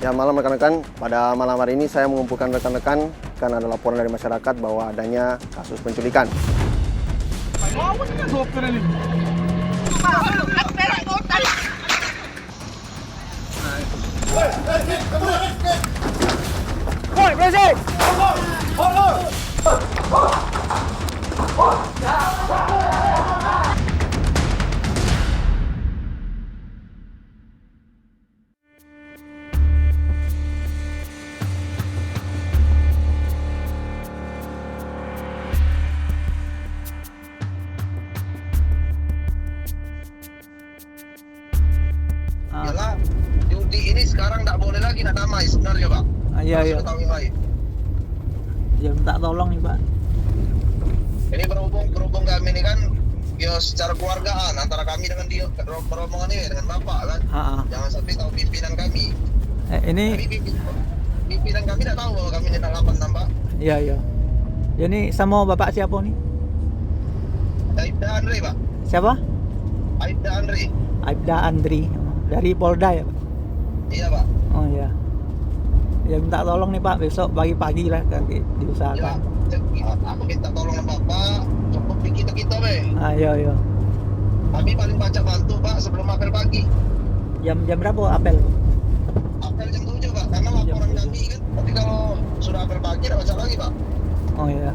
Ya, malam rekan-rekan, pada malam hari ini saya mengumpulkan rekan-rekan karena ada laporan dari masyarakat bahwa adanya kasus penculikan. Yalah, judi ini sekarang tak boleh lagi nak damai sebenarnya, Pak. Iya, iya. Sudah tahu yang lain. Ya minta tolong nih, Pak. Ini berhubung kami ini kan ya secara keluargaan antara kami dengan dia beromongan ini dengan Bapak kan. Jangan sampai tahu pimpinan kami. Ini Pimpinan kami tidak tahu bahwa kami ini tak lapan tambah. iya, iya. Ya ini sama Bapak siapa nih? Aibda Andri, Pak. Siapa? Aibda Andri. Aibda Andri. Dari Polda ya, Pak? Iya, Pak. Oh iya. Ya minta tolong nih, Pak, besok pagi-pagi lah Ya, diusahakan. aku minta tolong sama Bapak, cukup di kita be. Iya, iya. Kami paling baca bantu, Pak, sebelum apel pagi. Jam berapa apel? Apel jam 7, Pak, karena laporan kami kan. Tapi kalau sudah apel pagi, tidak baca lagi, Pak. Oh iya.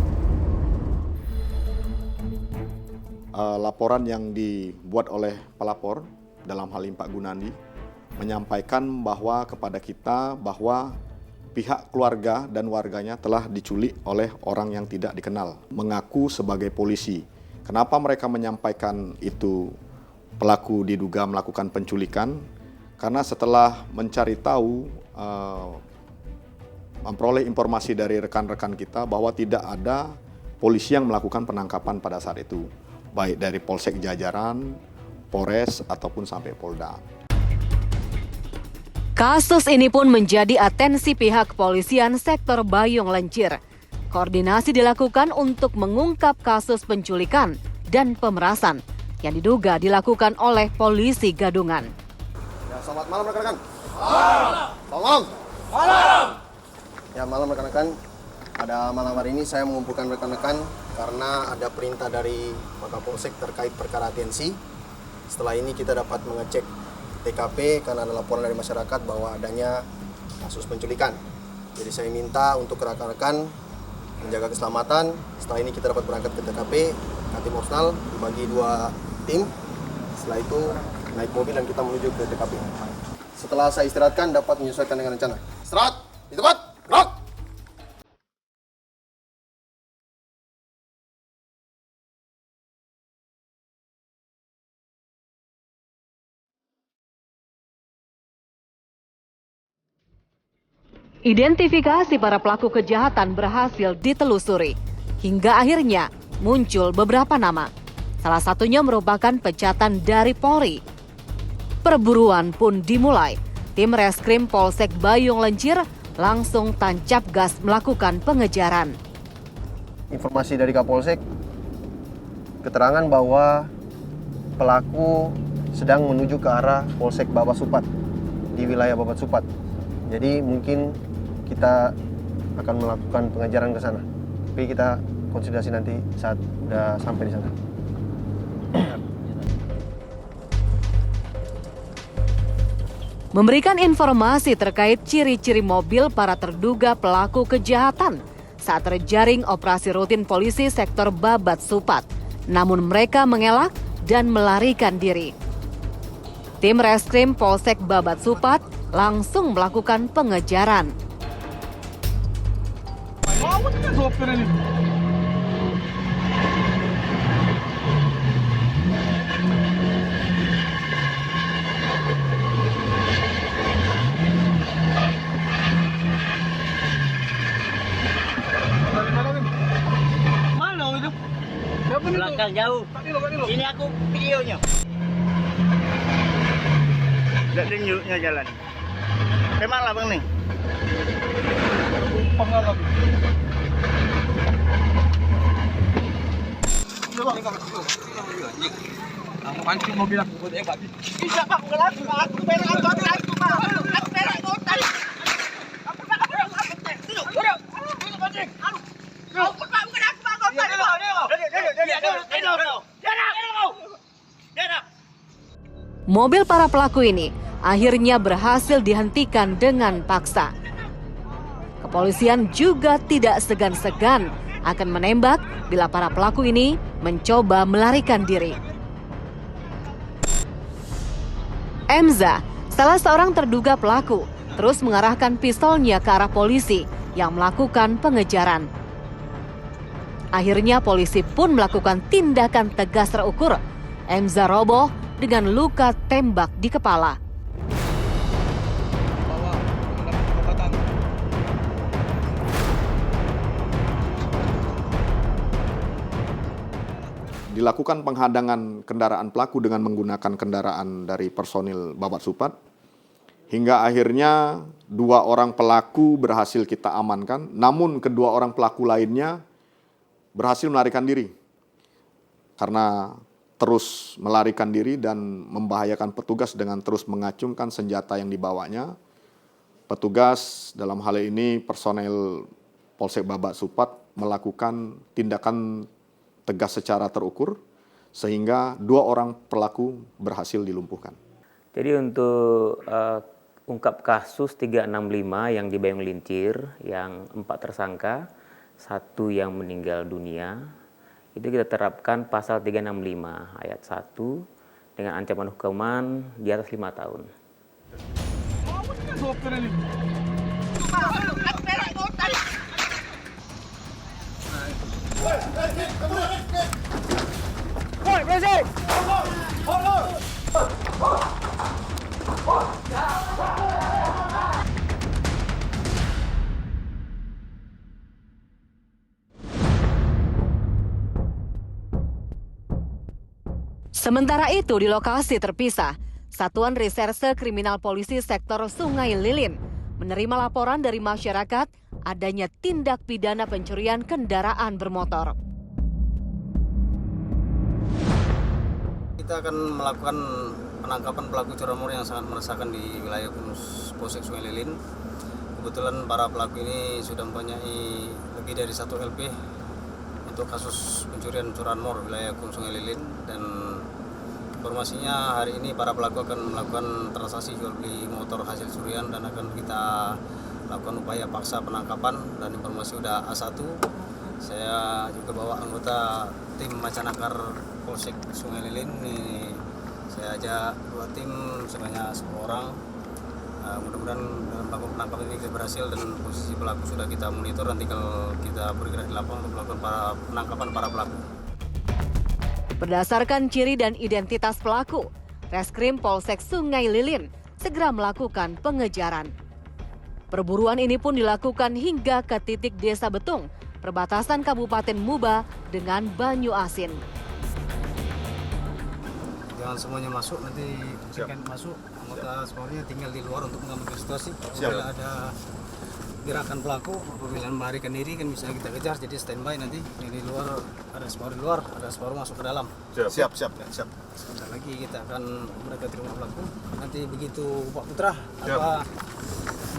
Laporan yang dibuat oleh pelapor dalam hal ini Pak Gunandi menyampaikan bahwa kepada kita bahwa pihak keluarga dan warganya telah diculik oleh orang yang tidak dikenal, mengaku sebagai polisi. Kenapa mereka menyampaikan itu pelaku diduga melakukan penculikan? Karena setelah mencari tahu, memperoleh informasi dari rekan-rekan kita bahwa tidak ada polisi yang melakukan penangkapan pada saat itu, baik dari Polsek jajaran, Polres, ataupun sampai Polda. Kasus ini pun menjadi atensi pihak kepolisian sektor Bayung Lencir. Koordinasi dilakukan untuk mengungkap kasus penculikan dan pemerasan yang diduga dilakukan oleh polisi gadungan. Ya, selamat malam rekan-rekan. Malam. Malam. Ya, malam rekan-rekan. Pada malam hari ini saya mengumpulkan rekan-rekan karena ada perintah dari Pak Kapolsek terkait perkara atensi. Setelah ini kita dapat mengecek TKP karena ada laporan dari masyarakat bahwa adanya kasus penculikan. Jadi saya minta untuk rekan-rekan menjaga keselamatan. Setelah ini kita dapat berangkat ke TKP, Katim Opsnal dibagi 2 tim. Setelah itu naik mobil dan kita menuju ke TKP. Setelah saya istirahatkan dapat menyesuaikan dengan rencana. Istirahat, di tempat, gerak! Identifikasi para pelaku kejahatan berhasil ditelusuri. Hingga akhirnya muncul beberapa nama. Salah satunya merupakan pecatan dari Polri. Perburuan pun dimulai. Tim Reskrim Polsek Bayung Lencir langsung tancap gas melakukan pengejaran. Informasi dari Kapolsek, keterangan bahwa pelaku sedang menuju ke arah Polsek Babat Supat, di wilayah Babat Supat. Jadi mungkin kita akan melakukan pengejaran ke sana. Tapi kita konsolidasi nanti saat udah sampai di sana. Memberikan informasi terkait ciri-ciri mobil para terduga pelaku kejahatan saat terjaring operasi rutin polisi sektor Babat Supat. Namun mereka mengelak dan melarikan diri. Tim Reskrim Polsek Babat Supat langsung melakukan pengejaran. Belakang jauh. Ini aku videonya. Tidak tunjuknya jalan. Kemana bang nih? Pengalam. Aku pancing mobil aku buat Pak. Bisa Pak, aku berak aku Pak. Aku berak motor. Mobil para pelaku ini akhirnya berhasil dihentikan dengan paksa. Kepolisian juga tidak segan-segan akan menembak bila para pelaku ini mencoba melarikan diri. Emza, salah seorang terduga pelaku, terus mengarahkan pistolnya ke arah polisi yang melakukan pengejaran. Akhirnya polisi pun melakukan tindakan tegas terukur. Emza roboh dengan luka tembak di kepala. Dilakukan penghadangan kendaraan pelaku dengan menggunakan kendaraan dari personil Babat Supat. Hingga akhirnya 2 orang pelaku berhasil kita amankan, namun kedua orang pelaku lainnya berhasil melarikan diri. Karena terus melarikan diri dan membahayakan petugas dengan terus mengacungkan senjata yang dibawanya. Petugas dalam hal ini personel Polsek Babat Supat melakukan tindakan tegas secara terukur sehingga 2 orang pelaku berhasil dilumpuhkan. Jadi untuk ungkap kasus 365 yang di Bayung Lincir, yang 4 tersangka, 1 yang meninggal dunia, itu kita terapkan pasal 365 ayat 1 dengan ancaman hukuman di atas 5 tahun. Sementara itu di lokasi terpisah, Satuan Reserse Kriminal Polisi Sektor Sungai Lilin menerima laporan dari masyarakat adanya tindak pidana pencurian kendaraan bermotor. Kita akan melakukan penangkapan pelaku curanmor yang sangat meresahkan di wilayah Polsek Sungai Lilin. Kebetulan para pelaku ini sudah mempunyai lebih dari 1 LP untuk kasus pencurian curanmor wilayah Sungai Lilin, dan informasinya hari ini para pelaku akan melakukan transaksi jual beli motor hasil curian dan akan kita lakukan upaya paksa penangkapan, dan informasi sudah A1. Saya juga bawa anggota tim Macanakar Polsek Sungai Lilin. Saya ajak 2 tim sebanyak 10 orang. Mudah-mudahan dalam melakukan penangkapan ini kita berhasil, dan posisi pelaku sudah kita monitor, dan tinggal kita bergerak di lapangan untuk melakukan penangkapan para pelaku. Berdasarkan ciri dan identitas pelaku, Reskrim Polsek Sungai Lilin segera melakukan pengejaran. Perburuan ini pun dilakukan hingga ke titik Desa Betung, perbatasan Kabupaten Muba dengan Banyu Asin. Jangan semuanya masuk, nanti jika masuk anggota semuanya tinggal di luar untuk mengamankan situasi. Apabila ada gerakan pelaku, apabila melarikan diri kan bisa kita kejar, jadi standby nanti di luar, ada separuh di luar, ada separuh masuk ke dalam. Siap. Sebentar lagi kita akan mendekati rumah pelaku. Nanti begitu Pak Putra,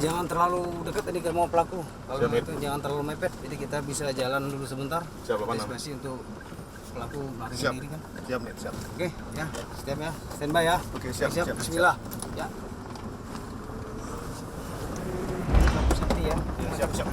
jangan terlalu dekat ini ke rumah pelaku. Kalau itu jangan terlalu mepet, jadi kita bisa jalan dulu sebentar. Antisipasi untuk pelaku melarikan diri kan. Siap. Oke, ya, siap ya, standby ya. Oke, siap. Bismillah. Ya. Ya. Siap.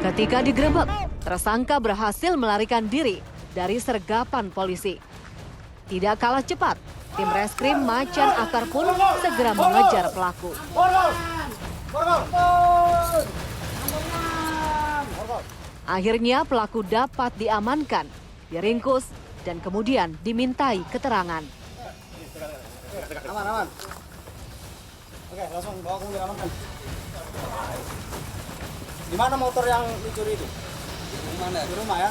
Ketika digerebek, tersangka berhasil melarikan diri dari sergapan polisi. Tidak kalah cepat, tim Reskrim Macan Akar pun segera mengejar pelaku. Akhirnya pelaku dapat diamankan, diringkus, dan kemudian dimintai keterangan. Aman. Oke, langsung bawa ke mobil amankan. Di mana motor yang dicuri itu? Di mana? Di rumah ya.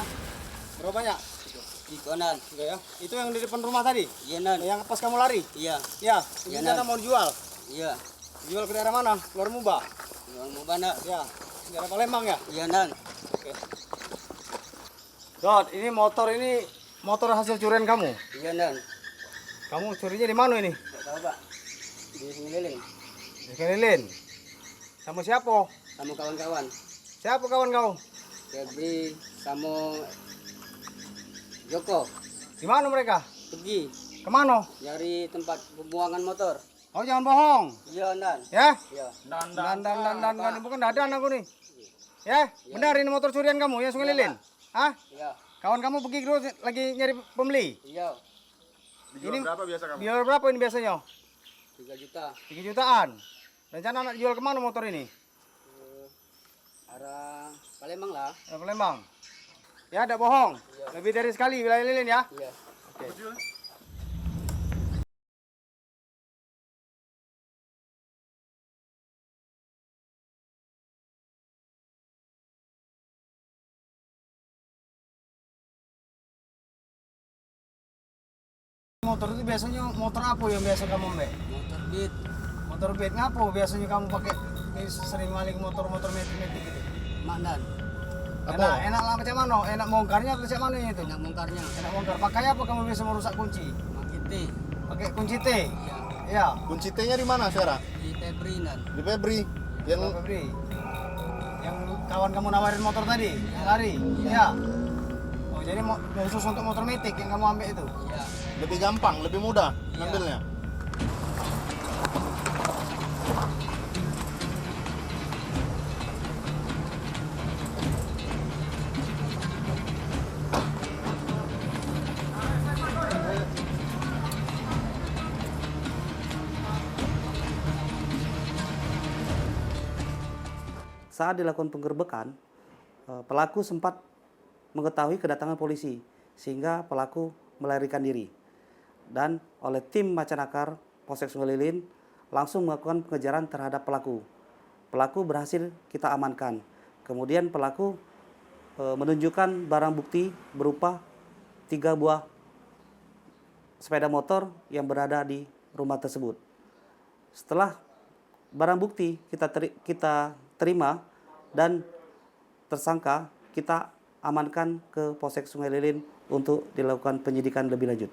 Berapa banyak? Ikonan. Enggak ya? Itu yang di depan rumah tadi? Iya, Nan. Yang pas kamu lari? Iya. Ya, ini Iya, rencana Nan. mau dijual. Iya. Jual ke daerah mana? Luar Muba? Mau mana? Ya, daerah Palembang ya? Iya, Nan. Dot, ini motor hasil curian kamu. Iya, Nan. Kamu curinya di mana ini? Enggak tahu, Pak. Di Singeliling. Di Kelilin. Sama siapa? Sama kawan-kawan. Siapa kawan kau? Febri sama Joko Di mana mereka? pergi Kemana? nyari tempat pembuangan motor. Oh, jangan bohong. Iya, Nan. Ya? Iya. Dan bukan dadan aku nih. Ya, benar ini motor curian kamu ya Sungai Lilin? Hah? Iya. Kawan kamu pergi terus lagi nyari pembeli. Iya. Ini berapa biasa kamu? Dijual berapa ini biasanya? 3 juta. 3 jutaan. Rencana nak jual kemana motor ini? Arah Palembang lah. Palembang. Ya, tidak bohong. Lebih dari sekali wilayah Lilin ya. Iya. Oke. Motor itu biasanya motor apa yang biasa kamu mbak? Motor Beat. Motor Beat ngapo biasanya kamu pakai ini sering maling motor-motor metik-metik gitu? Maknan. Enak lah macam mana? Enak bongkarnya atau macam mana itu? Enak bongkarnya. Enak bongkar. Pakai apa kamu bisa merusak kunci? Pakai T. Pakai kunci T. Iya. Iya. Kunci T-nya di mana, Sarah? Di Febri, Nan. Di Febri. Yang Febri. Yang kawan kamu nawarin motor tadi, yang lari. Iya. Oh, jadi khusus untuk motor metik yang kamu ambil itu. Iya. lebih gampang, lebih mudah ngambilnya. Saat dilakukan penggerbekan, pelaku sempat mengetahui kedatangan polisi, sehingga pelaku melarikan diri. Dan oleh tim Macanakar Polsek Sungai Lilin langsung melakukan pengejaran terhadap pelaku. Pelaku berhasil kita amankan. Kemudian pelaku menunjukkan barang bukti berupa 3 buah sepeda motor yang berada di rumah tersebut. Setelah barang bukti kita terima dan tersangka kita amankan ke Polsek Sungai Lilin untuk dilakukan penyidikan lebih lanjut.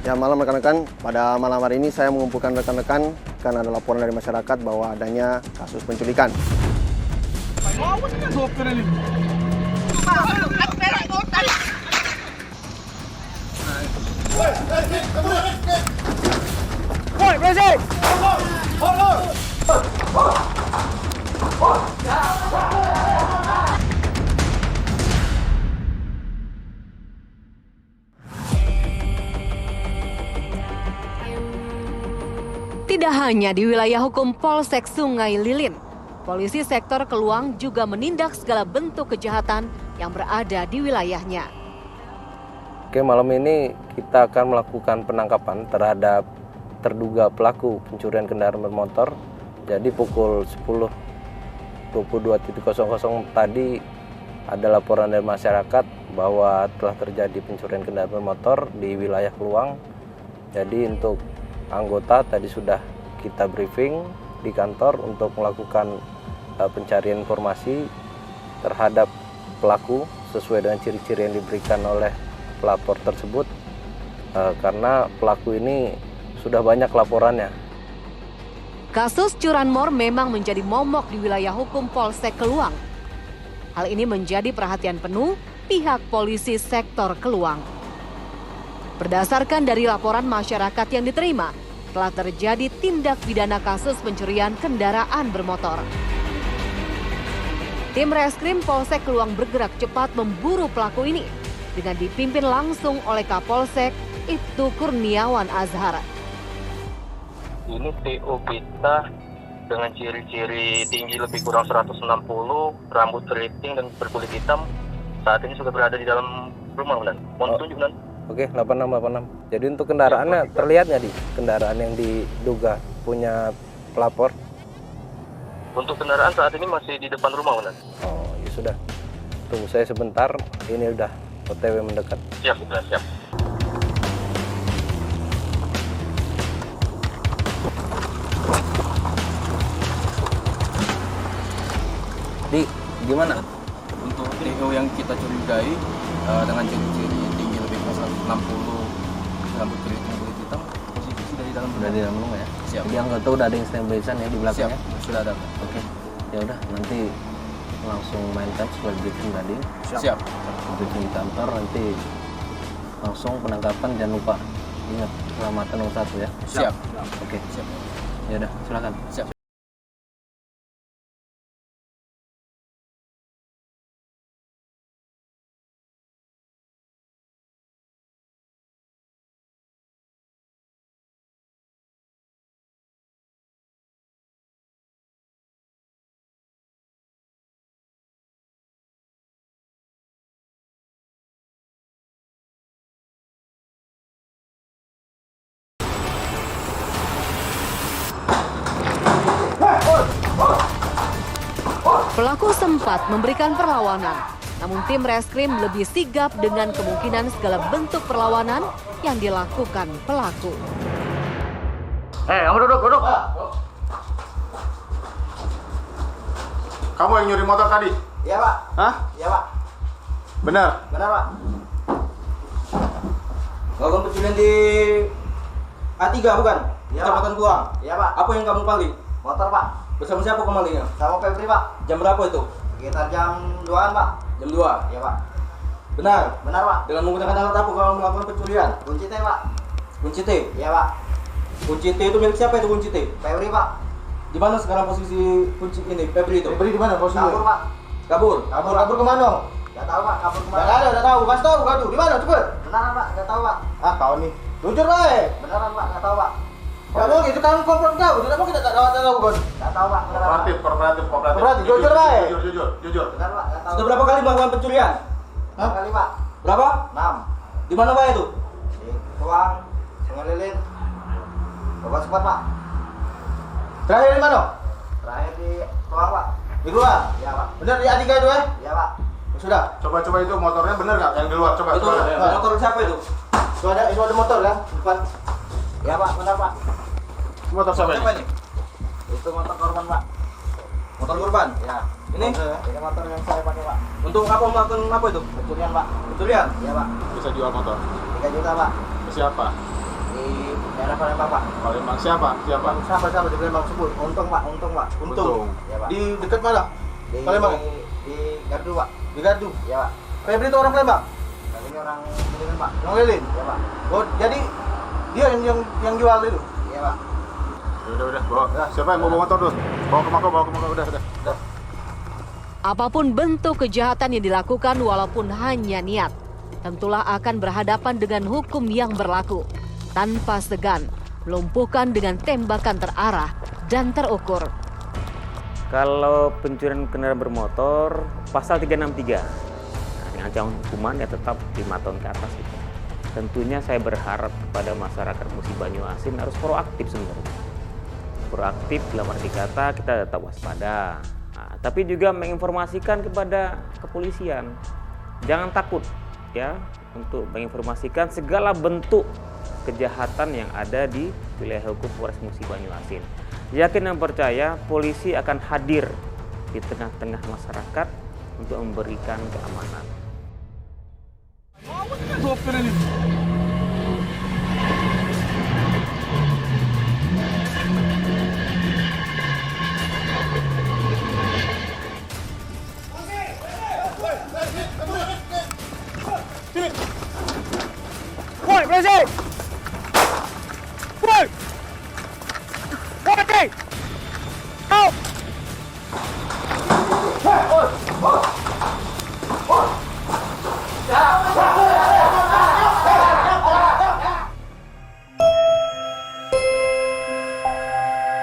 Ya, malam rekan-rekan, pada malam hari ini saya mengumpulkan rekan-rekan karena ada laporan dari masyarakat bahwa adanya kasus penculikan. Tidak hanya di wilayah hukum Polsek Sungai Lilin, polisi sektor Keluang juga menindak segala bentuk kejahatan yang berada di wilayahnya. Oke, malam ini kita akan melakukan penangkapan terhadap terduga pelaku pencurian kendaraan bermotor. Jadi pukul 10.22.00 tadi ada laporan dari masyarakat bahwa telah terjadi pencurian kendaraan bermotor di wilayah Keluang. Jadi untuk anggota tadi sudah kita briefing di kantor untuk melakukan pencarian informasi terhadap pelaku sesuai dengan ciri-ciri yang diberikan oleh pelapor tersebut, karena pelaku ini sudah banyak laporannya. Kasus curanmor memang menjadi momok di wilayah hukum Polsek Keluang. Hal ini menjadi perhatian penuh pihak polisi sektor Keluang. Berdasarkan dari laporan masyarakat yang diterima, telah terjadi tindak pidana kasus pencurian kendaraan bermotor. Tim Reskrim Polsek Keluang bergerak cepat memburu pelaku ini dengan dipimpin langsung oleh Kapolsek Ibtu Kurniawan Azhar. Ini PO kita dengan ciri-ciri tinggi lebih kurang 160, rambut keriting dan berkulit hitam. Saat ini sudah berada di dalam rumah, Bulan. Mohon tunjuk, Bulan. Oke, 8686. Jadi untuk kendaraannya terlihat nggak di kendaraan yang diduga punya pelapor? Untuk kendaraan saat ini masih di depan rumah, Komandan. Oh, ya sudah. Tunggu saya sebentar, ini udah OTW mendekat. Siap, sudah siap. Di, gimana? Untuk TO yang kita curigai dengan ciri-ciri tinggi lebih kurang 160, rambut keriting kulit hitam, posisi sudah di dalam rumah. Udah di dalam rumah ya? Siap. Jadi anggota udah ada yang standby ya di belakangnya? Siap, sudah ada. Oke, ya udah nanti langsung mainkan sesuai briefing tadi. Siap. Briefing di kantor nanti langsung penangkapan, jangan lupa ingat keselamatan nomor 1 ya. Siap. Oke, Siap. ya udah silakan. Siap. Pelaku sempat memberikan perlawanan, namun tim reskrim lebih sigap dengan kemungkinan segala bentuk perlawanan yang dilakukan pelaku. Kamu duduk. Kamu yang nyuri motor tadi? Iya, Pak. Hah? Iya, Pak. Benar? Benar, Pak. Melakukan pencurian di A3 bukan? Iya, Kecamatan Kuang. Iya, Pak. Apa yang kamu paling? Motor, Pak. Bersama siapa kemalingnya? Sama Febri, Pak. Jam berapa itu? Sekitar jam 2-an, Pak. Jam 2. Iya, Pak. Benar. Benar, Pak. Dengan menggunakan alat apa kalau melakukan pencurian? Kunci T, Pak. Kunci T. Iya, Pak. Kunci T itu milik siapa itu kunci T? Febri, Pak. Di mana sekarang posisi kunci ini? Febri itu. Febri di mana posisinya? Kabur, Pak. Kabur. Kabur kemana? Enggak tahu, Pak. Kabur kemana? Enggak tahu. Kasih tahu, gaduh. Di mana? Cepet. Beneran, Pak. Enggak tahu, Pak. Ah, kau nih. Jujur, baik. Beneran, Pak. Enggak tahu, Pak. Enggak mau gitu kan kompor kau. Tidak mau kita tak tahu kan. Enggak tahu, Pak. Beneran, Pak. Kooperatif. Jujur, baik. Jujur. Beneran, Pak. Enggak tahu. Sudah berapa kali melakukan pencurian? Hah? Kali, Pak. Berapa? 6. Di mana Pak itu? Di Tuang, Sungai Lilin. Bapak sempat, Pak. Terakhir di mana? Terakhir di Tuang, Pak. Di luar. Iya, Pak. Benar di A3 itu ya? Iya, Pak. Sudah. Coba itu motornya bener nggak yang di luar? Coba. Itu motor siapa itu? Itu ada motor kan? Depan. Iya, Pak. Benar, Pak. Motor siapa ini? Itu motor korban, Pak. Motor korban. Ya. Ini? Ini motor yang saya pakai, Pak. Untuk apa melakukan apa itu? Pencurian, Pak. Pencurian? Iya, Pak. Bisa jual motor. 3 juta, Pak. Ke siapa? Di daerah Palembang, Pak. Palembang siapa? Siapa di Palembang sebut? Untung, Pak. Untung, Pak. Untung. Iya, Pak. Di dekat mana? Di Palembang? Di Gardu, Pak. Di Gardu. Iya, Pak. Febri itu orang Palembang? Dan ini orang Lilin, Pak. Orang Lilin? Iya, Pak. Oh, jadi dia yang jual itu? Iya, Pak. Udah, bawa. Siapa yang mau bawa motor tuh? Bawa ke Mako, udah. Apapun bentuk kejahatan yang dilakukan walaupun hanya niat, tentulah akan berhadapan dengan hukum yang berlaku. Tanpa segan, lumpuhkan dengan tembakan terarah dan terukur. Kalau pencurian kendaraan bermotor, pasal 363. Nah, dengan ancaman hukuman ya tetap 5 tahun ke atas itu. Tentunya saya berharap kepada masyarakat Musi Banyuasin harus proaktif sebenarnya. Proaktif dalam arti kata kita tetap waspada. Nah, tapi juga menginformasikan kepada kepolisian. Jangan takut ya untuk menginformasikan segala bentuk kejahatan yang ada di wilayah hukum Polres Musi Banyuasin. Yakin dan percaya polisi akan hadir di tengah-tengah masyarakat untuk memberikan keamanan.